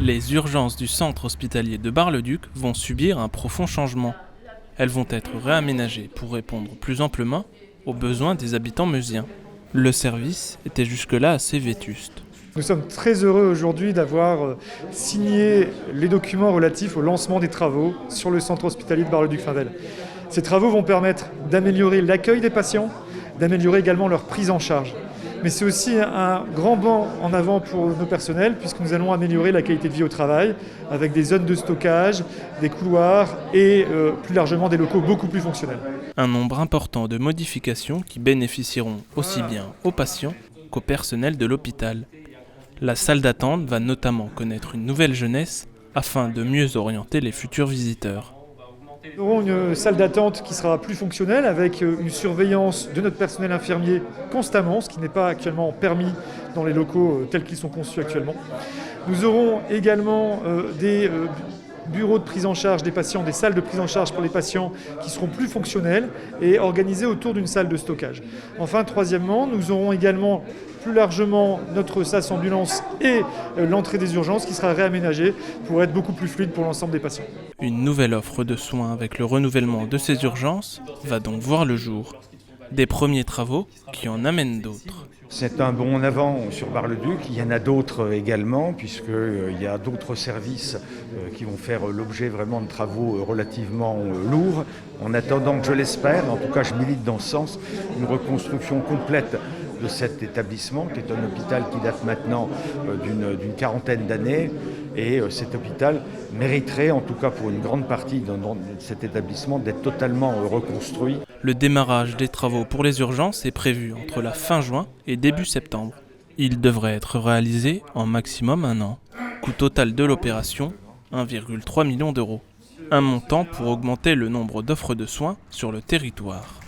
Les urgences du centre hospitalier de Bar-le-Duc vont subir un profond changement. Elles vont être réaménagées pour répondre plus amplement aux besoins des habitants meusiens. Le service était jusque-là assez vétuste. Nous sommes très heureux aujourd'hui d'avoir signé les documents relatifs au lancement des travaux sur le centre hospitalier de Bar-le-Duc-Finvel. Ces travaux vont permettre d'améliorer l'accueil des patients, d'améliorer également leur prise en charge. Mais c'est aussi un grand bond en avant pour nos personnels puisque nous allons améliorer la qualité de vie au travail avec des zones de stockage, des couloirs et plus largement des locaux beaucoup plus fonctionnels. Un nombre important de modifications qui bénéficieront aussi bien aux patients qu'au personnel de l'hôpital. La salle d'attente va notamment connaître une nouvelle jeunesse afin de mieux orienter les futurs visiteurs. Nous aurons une salle d'attente qui sera plus fonctionnelle avec une surveillance de notre personnel infirmier constamment, ce qui n'est pas actuellement permis dans les locaux tels qu'ils sont conçus actuellement. Nous aurons également des bureaux de prise en charge des patients, des salles de prise en charge pour les patients qui seront plus fonctionnelles et organisées autour d'une salle de stockage. Enfin, troisièmement, nous aurons également plus largement notre SAS ambulance et l'entrée des urgences qui sera réaménagée pour être beaucoup plus fluide pour l'ensemble des patients. Une nouvelle offre de soins avec le renouvellement de ces urgences va donc voir le jour. Des premiers travaux qui en amènent d'autres. C'est un bond en avant sur Bar-le-Duc. Il y en a d'autres également, puisqu'il y a d'autres services qui vont faire l'objet vraiment de travaux relativement lourds. En attendant, je l'espère, en tout cas je milite dans ce sens, une reconstruction complète de cet établissement, qui est un hôpital qui date maintenant d'une quarantaine d'années. Et cet hôpital mériterait, en tout cas pour une grande partie de cet établissement, d'être totalement reconstruit. Le démarrage des travaux pour les urgences est prévu entre la fin juin et début septembre. Il devrait être réalisé en maximum un an. Coût total de l'opération, 1,3 million d'euros. Un montant pour augmenter le nombre d'offres de soins sur le territoire.